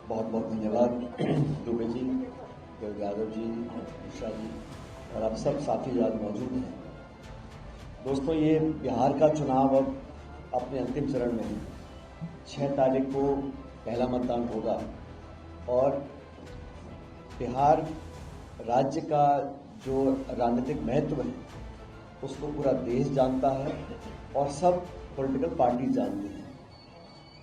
बहुत बहुत धन्यवाद दुबे जी, यादव जी, मिश्रा जी और आप सब साथी आज मौजूद हैं। दोस्तों, ये बिहार का चुनाव अब अपने अंतिम चरण में है। 6 तारीख को पहला मतदान होगा और बिहार राज्य का जो राजनीतिक महत्व है उसको पूरा देश जानता है और सब पॉलिटिकल पार्टी जानती हैं।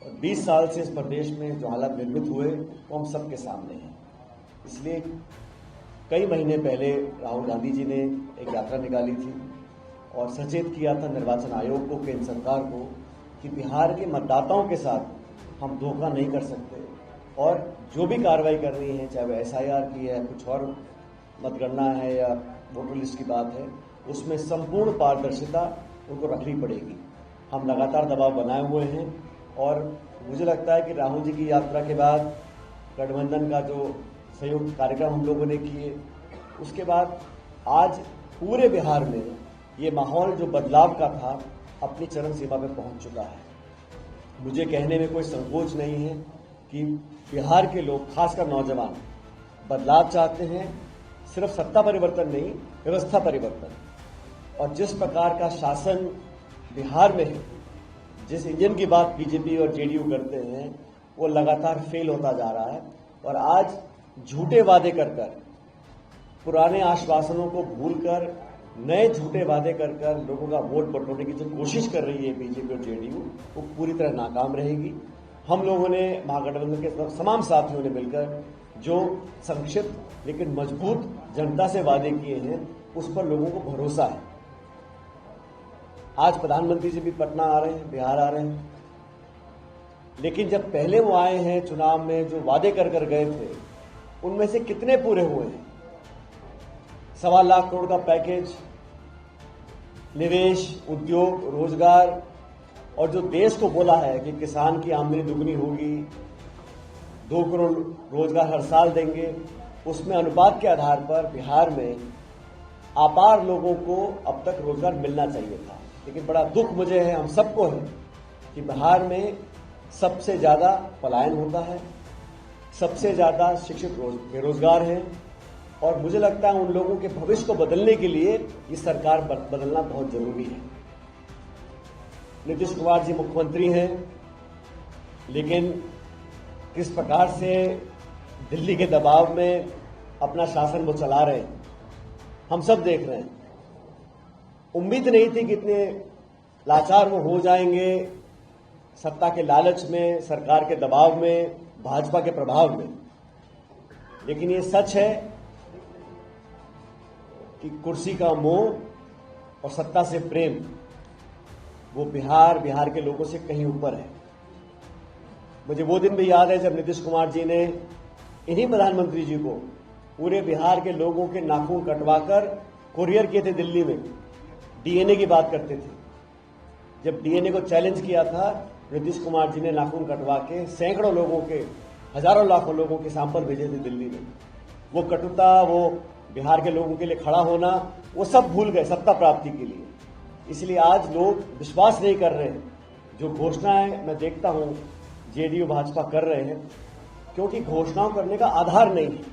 और 20 साल से इस प्रदेश में जो हालात निर्मित हुए वो हम सबके सामने हैं। इसलिए कई महीने पहले राहुल गांधी जी ने एक यात्रा निकाली थी और सचेत किया था निर्वाचन आयोग को, केंद्र सरकार को, कि बिहार के मतदाताओं के साथ हम धोखा नहीं कर सकते और जो भी कार्रवाई करनी है, चाहे वो SIR की है, कुछ और मतगणना है या वोटर लिस्ट की बात है, उसमें संपूर्ण पारदर्शिता उनको रखनी पड़ेगी। हम लगातार दबाव बनाए हुए हैं और मुझे लगता है कि राहुल जी की यात्रा के बाद गठबंधन का जो संयुक्त कार्यक्रम हम लोगों ने किए, उसके बाद आज पूरे बिहार में ये माहौल जो बदलाव का था अपनी चरम सीमा पे पहुंच चुका है। मुझे कहने में कोई संकोच नहीं है कि बिहार के लोग, खासकर नौजवान, बदलाव चाहते हैं। सिर्फ सत्ता परिवर्तन नहीं, व्यवस्था परिवर्तन। और जिस प्रकार का शासन बिहार में है, जिस इंजन की बात बीजेपी और JDU करते हैं, वो लगातार फेल होता जा रहा है। और आज झूठे वादे कर पुराने आश्वासनों को भूलकर नए झूठे वादे कर लोगों का वोट बटोरने की जो कोशिश कर रही है बीजेपी और JDU, वो पूरी तरह नाकाम रहेगी। हम लोगों ने, महागठबंधन के तमाम साथियों ने मिलकर जो संक्षिप्त लेकिन मजबूत जनता से वादे किए हैं, उस पर लोगों को भरोसा है। आज प्रधानमंत्री जी भी पटना आ रहे हैं, बिहार आ रहे हैं, लेकिन जब पहले वो आए हैं चुनाव में, जो वादे कर गए थे, उनमें से कितने पूरे हुए हैं? 1.25 लाख करोड़ का पैकेज, निवेश, उद्योग, रोजगार, और जो देश को बोला है कि किसान की आमदनी दुगनी होगी, 2 करोड़ रोजगार हर साल देंगे, उसमें अनुपात के आधार पर बिहार में अपार लोगों को अब तक रोजगार मिलना चाहिए था। लेकिन बड़ा दुख मुझे है, हम सबको है, कि बिहार में सबसे ज्यादा पलायन होता है, सबसे ज्यादा शिक्षित बेरोजगार हैं और मुझे लगता है उन लोगों के भविष्य को बदलने के लिए ये सरकार बदलना बहुत जरूरी है। नीतीश कुमार जी मुख्यमंत्री हैं, लेकिन किस प्रकार से दिल्ली के दबाव में अपना शासन वो चला रहे हैं, हम सब देख रहे हैं। उम्मीद नहीं थी कि इतने लाचार वो हो जाएंगे सत्ता के लालच में, सरकार के दबाव में, भाजपा के प्रभाव में। लेकिन ये सच है कि कुर्सी का मोह और सत्ता से प्रेम, वो बिहार के लोगों से कहीं ऊपर है। मुझे वो दिन भी याद है जब नीतीश कुमार जी ने इन्हीं प्रधानमंत्री जी को पूरे बिहार के लोगों के नाखून कटवाकर कुरियर किए थे दिल्ली में। DNA की बात करते थे। जब DNA को चैलेंज किया था, नीतीश कुमार जी ने नाखून कटवा के सैकड़ों लोगों के, हजारों लाखों लोगों के सैंपल भेजे थे दिल्ली में। वो कटुता, वो बिहार के लोगों के लिए खड़ा होना, वो सब भूल गए सत्ता प्राप्ति के लिए। इसलिए आज लोग विश्वास नहीं कर रहे हैं। जो घोषणाएं मैं देखता हूं JDU भाजपा कर रहे हैं, क्योंकि घोषणाओं करने का आधार नहीं है।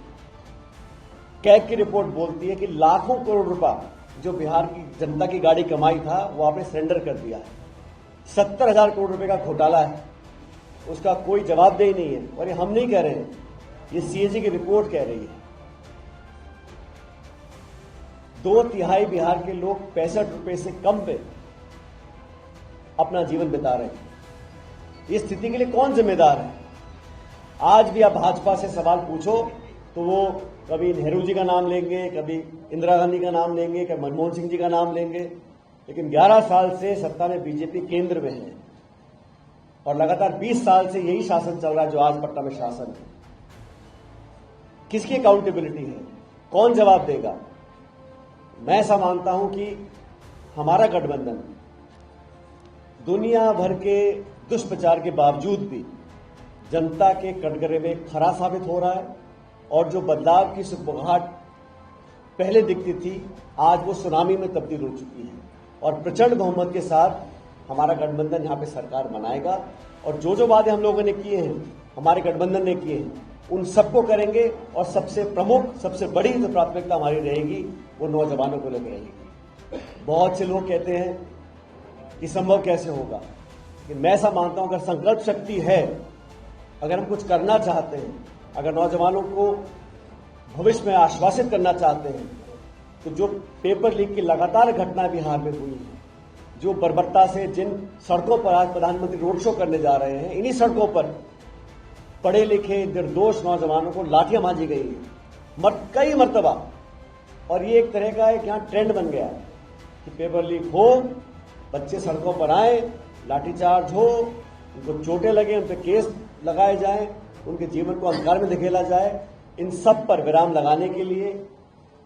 कैग की रिपोर्ट बोलती है कि लाखों करोड़ रुपया जो बिहार की जनता की गाड़ी कमाई था, वो आपने सरेंडर कर दिया है। 70,000 करोड़ रुपए का घोटाला है, उसका कोई जवाबदेही नहीं है। और ये हम नहीं कह रहे हैं, ये CAG की रिपोर्ट कह रही है। 2/3 बिहार के लोग 65 रुपए से कम पे अपना जीवन बिता रहे हैं। इस स्थिति के लिए कौन जिम्मेदार है? आज भी आप भाजपा से सवाल पूछो तो वो कभी नेहरू जी का नाम लेंगे, कभी इंदिरा गांधी का नाम लेंगे, कभी मनमोहन सिंह जी का नाम लेंगे। लेकिन 11 साल से सत्ता में बीजेपी केंद्र में है और लगातार 20 साल से यही शासन चल रहा है जो आज पटना में शासन है। किसकी अकाउंटेबिलिटी है? कौन जवाब देगा? मैं ऐसा मानता हूं कि हमारा गठबंधन दुनिया भर के दुष्प्रचार के बावजूद भी जनता के कटघरे में खरा साबित हो रहा है और जो बदलाव की सुबुगाहट पहले दिखती थी, आज वो सुनामी में तब्दील हो चुकी है और प्रचंड बहुमत के साथ हमारा गठबंधन यहां पे सरकार बनाएगा। और जो जो वादे हम लोगों ने किए हैं हमारे गठबंधन ने किए हैं, उन सबको करेंगे। और सबसे प्रमुख, सबसे बड़ी जो प्राथमिकता हमारी रहेगी वो नौजवानों को लेकर रहेगी। बहुत से लोग कहते हैं कि संभव कैसे होगा, कि मैं ऐसा मानता हूं, अगर संकल्प शक्ति है, अगर हम कुछ करना चाहते हैं, अगर नौजवानों को भविष्य में आश्वासित करना चाहते हैं, तो जो पेपर लीक की लगातार घटना बिहार में हुई है, जो बर्बरता से जिन सड़कों पर आज प्रधानमंत्री रोड शो करने जा रहे हैं, इन्हीं सड़कों पर पढ़े लिखे निर्दोष नौजवानों को लाठियां मांजी गई है कई मर्तबा। और ये एक तरह का एक यहाँ ट्रेंड बन गया है कि पेपर लीक हो, बच्चे सड़कों पर आए, लाठीचार्ज हो, उनको चोटें लगे, उन पर केस लगाए जाएं, उनके जीवन को अंधकार में धकेला जाए। इन सब पर विराम लगाने के लिए,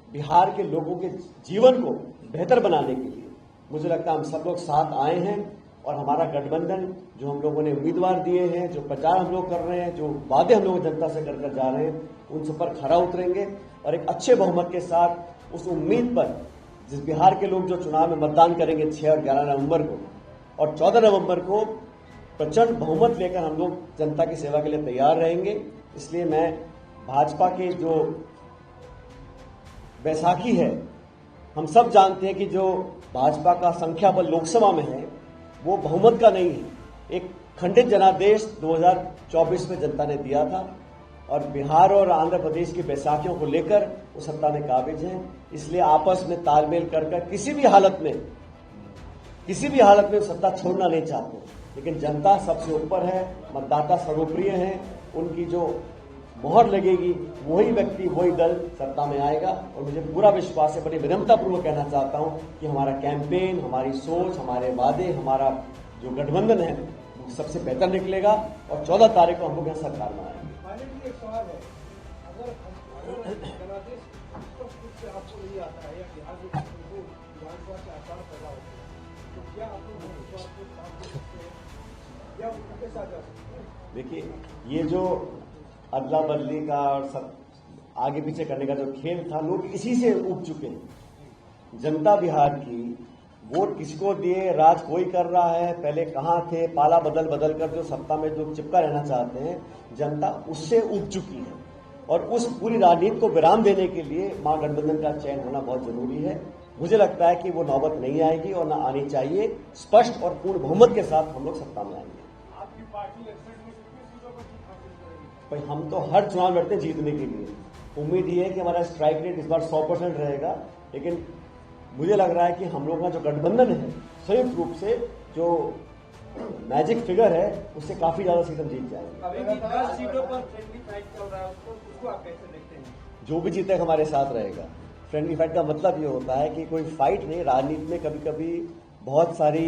बिहार के लोगों के जीवन को बेहतर बनाने के लिए मुझे लगता है हम सब लोग साथ आए हैं। और हमारा गठबंधन, जो हम लोगों ने उम्मीदवार दिए हैं, जो प्रचार हम लोग कर रहे हैं, जो वादे हम लोग जनता से कर जा रहे हैं, उन सब पर खरा उतरेंगे और एक अच्छे बहुमत के साथ उस उम्मीद पर, जिस बिहार के लोग जो चुनाव में मतदान करेंगे 6 और 11 नवंबर को और 14 नवंबर को प्रचंड बहुमत लेकर हम लोग जनता की सेवा के लिए तैयार रहेंगे। इसलिए मैं भाजपा के जो बैसाखी है, हम सब जानते हैं कि जो भाजपा का संख्या बल लोकसभा में है वो बहुमत का नहीं है। एक खंडित जनादेश 2024 में जनता ने दिया था और बिहार और आंध्र प्रदेश की बैसाखियों को लेकर वो सत्ता में काबिज हैं। इसलिए आपस में तालमेल कर किसी भी हालत में सत्ता छोड़ना नहीं चाहते। लेकिन जनता सबसे ऊपर है, मतदाता सर्वप्रिय हैं, उनकी जो मोहर लगेगी वही व्यक्ति, वही दल सत्ता में आएगा। और मुझे पूरा विश्वास है, बड़ी विनम्रतापूर्वक कहना चाहता हूं कि हमारा कैंपेन, हमारी सोच, हमारे वादे, हमारा जो गठबंधन है वो सबसे बेहतर निकलेगा और 14 तारीख को हम लोग यहाँ सरकार में आएंगे। फाइनली एक सवाल है, अगर जनादेश स्पष्ट रूप से आपको नहीं आता है या बिहार में विधानसभा के आचार पैदा होते हैं, तो क्या आप लोग विश्वास को काम कर सकते हैं या उनके साथ जा सकते हैं? देखिए, ये जो अदला बदली का और सब आगे पीछे करने का जो खेल था, लोग इसी से उब चुके हैं। जनता बिहार की वोट किसको दिए, राज कोई कर रहा है, पहले कहां थे, पाला बदल बदल कर जो सत्ता में जो चिपका रहना चाहते हैं, जनता उससे उब चुकी है। और उस पूरी राजनीति को विराम देने के लिए महागठबंधन का चयन होना बहुत जरूरी है। मुझे लगता है कि वो नौबत नहीं आएगी और न आनी चाहिए। स्पष्ट और पूर्ण बहुमत के साथ हम लोग सत्ता में आएंगे। आपकी पार्टी इलेक्शन में कितनी सीटों पर जीत हासिल करेगी? भाई, हम तो हर चुनाव लड़ते हैं जीतने के लिए। उम्मीद ये है कि हमारा स्ट्राइक रेट इस बार 100% रहेगा। लेकिन मुझे लग रहा है कि हम लोगों का जो गठबंधन है, संयुक्त रूप से जो मैजिक फिगर है, उससे काफी ज्यादा सीट हम जीत जाएंगे। अभी भी 10 सीटों पर फ्रेंडली फाइट चल रहा है, उसको आप कैसे देखते हैं? जो भी जीतेगा हमारे साथ रहेगा। फ्रेंडली फाइट का मतलब ये होता है कि कोई फाइट नहीं, राजनीति में कभी कभी बहुत सारी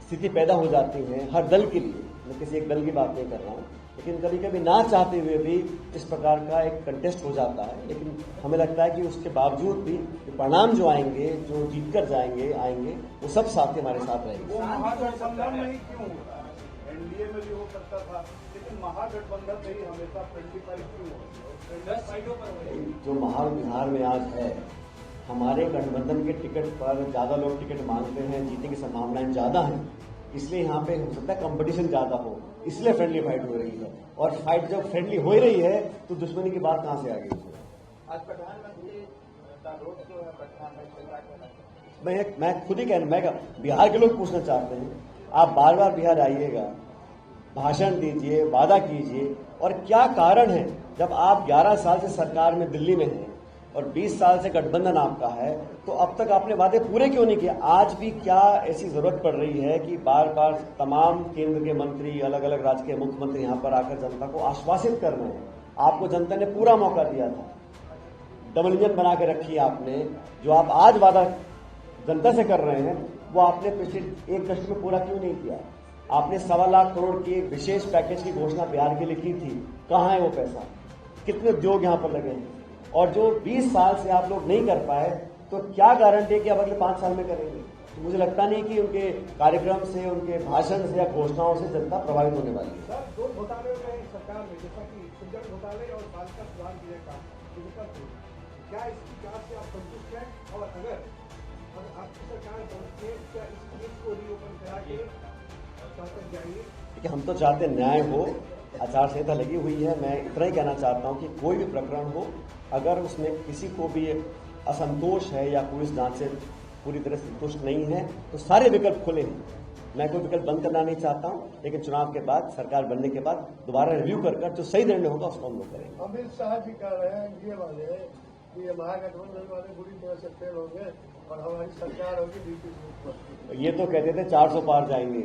स्थिति पैदा हो जाती है हर दल के लिए। मैं किसी एक दल की बात नहीं कर रहा हूँ, लेकिन कभी कभी ना चाहते हुए भी इस प्रकार का एक कंटेस्ट हो जाता है। लेकिन हमें लगता है कि उसके बावजूद भी परिणाम जो आएंगे, जो जीतकर आएंगे, वो सब साथी हमारे साथ रहेंगे। वो महागठबंधन में ही क्यों होता है? एनडीए में भी हो सकता था, लेकिन महागठबंधन में ही हमेशा फ्रेंडली फाइट क्यों होती है? जो माहौल बिहार में आज है, हमारे गठबंधन के टिकट पर ज्यादा लोग टिकट मांगते हैं, जीतने की संभावनाएं ज्यादा हैं। इसलिए यहाँ पे हो सकता है कंपटीशन ज्यादा हो, इसलिए फ्रेंडली फाइट हो रही है। और फाइट जब फ्रेंडली हो रही है तो दुश्मनी की बात कहां से आ गई? आज प्रधानमंत्री का रोड शो है पटना में, मैं खुद ही मैं बिहार के लोग पूछना चाहते हैं, आप बार बार बिहार आइएगा, भाषण दीजिए, वादा कीजिए, और क्या कारण है जब आप 11 साल से सरकार में दिल्ली में हैं और 20 साल से गठबंधन आपका है, तो अब तक आपने वादे पूरे क्यों नहीं किए? आज भी क्या ऐसी जरूरत पड़ रही है कि बार बार तमाम केंद्र के मंत्री, अलग अलग राज्य के मुख्यमंत्री यहाँ पर आकर जनता को आश्वासित कर रहे हैं? आपको जनता ने पूरा मौका दिया था, डबल इंजन बना के रखी आपने। जो आप आज वादा जनता से कर रहे हैं वो आपने पिछले 1 दशक में पूरा क्यों नहीं किया? आपने 1.25 लाख करोड़ की एक विशेष पैकेज की घोषणा बिहार के लिए की थी, कहाँ है वो पैसा? कितने उद्योग यहाँ पर लगे हैं? और जो 20 साल से आप लोग नहीं कर पाए, तो क्या गारंटी है कि अब अगले 5 साल में करेंगे? तो मुझे लगता नहीं कि उनके कार्यक्रम से, उनके भाषण से या घोषणाओं से जनता प्रभावित होने वाली है। सर, 2 घोटाले हो गए सरकार में, जैसा कि सुजन घोटाले और बालिका सुधार विधेयक का, क्या इसकी जांच से आप संतुष्ट हैं? और अगर आपकी सरकार बनती है, क्या इस केस को रीओपन करा के संसद जाएंगे? कि हम तो चाहते न्याय हो, आचार संहिता लगी हुई है। मैं इतना ही कहना चाहता हूं कि कोई भी प्रकरण हो, अगर उसमें किसी को भी असंतोष है या कोई इस जांच से पूरी तरह संतुष्ट नहीं है तो सारे विकल्प खुले हैं। मैं कोई विकल्प बंद करना नहीं चाहता हूं, लेकिन चुनाव के बाद, सरकार बनने के बाद दोबारा रिव्यू कर जो सही निर्णय होगा उसको हम लोग करेंगे। अमित शाह जी कह रहे हैं ये वाले कि ये महागठबंधन वाले बुरी तरह से फेल होंगे और हमारी सरकार होगी नीतीश। ये तो कहते थे 400 पार जाएंगे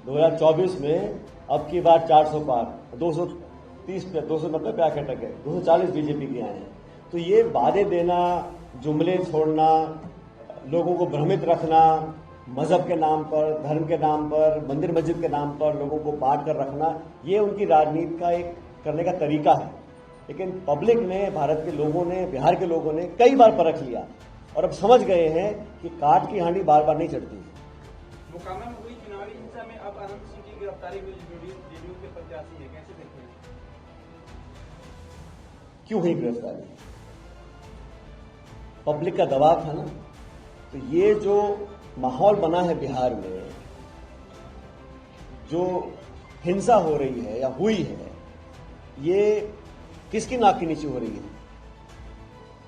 2024 में, अब की बार 400 पार, 230 पे 290 पे आके अटके, 240 बीजेपी के आए हैं। तो ये वादे देना, जुमले छोड़ना, लोगों को भ्रमित रखना, मजहब के नाम पर, धर्म के नाम पर, मंदिर मस्जिद के नाम पर लोगों को बांट कर रखना, ये उनकी राजनीति का एक करने का तरीका है। लेकिन पब्लिक ने, भारत के लोगों ने, बिहार के लोगों ने कई बार परख लिया और अब समझ गए हैं कि काट की हांडी बार बार नहीं चढ़ती। मोकामा में हुई चुनावी हिंसा में अब अनंत सिंह की गिरफ्तारी हुई, जेडीयू के प्रत्याशी है, कैसे देखते हैं? क्यों हुई गिरफ्तारी? पब्लिक का दबाव था ना। तो ये जो माहौल बना है बिहार में, जो हिंसा हो रही है या हुई है, ये किसकी नाक के नीचे हो रही है?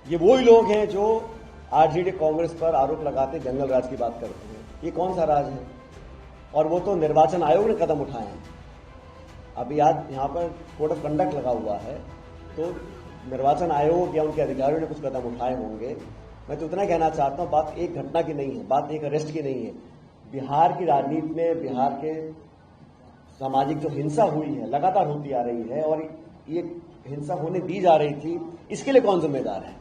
ये वही लोग हैं जो आरजेडी कांग्रेस पर आरोप लगाते जंगल राज की बात करते हैं। ये कौन सा राज है? और वो तो निर्वाचन आयोग ने कदम उठाए हैं। अभी आज यहां पर कोड ऑफ कंडक्ट लगा हुआ है, तो निर्वाचन आयोग या उनके अधिकारियों ने कुछ कदम उठाए होंगे। मैं तो इतना कहना चाहता हूं, बात एक घटना की नहीं है, बात एक अरेस्ट की नहीं है। बिहार की राजनीति में, बिहार के सामाजिक जो हिंसा हुई है, लगातार होती आ रही है, और ये हिंसा होने दी जा रही थी, इसके लिए कौन जिम्मेदार है?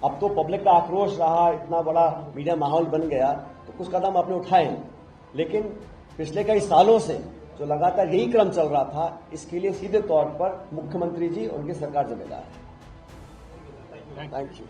अब तो पब्लिक का आक्रोश रहा, इतना बड़ा मीडिया माहौल बन गया, तो कुछ कदम आपने उठाए हैं। लेकिन पिछले कई सालों से जो लगातार यही क्रम चल रहा था, इसके लिए सीधे तौर पर मुख्यमंत्री जी, उनकी सरकार जिम्मेदार है। Thank you.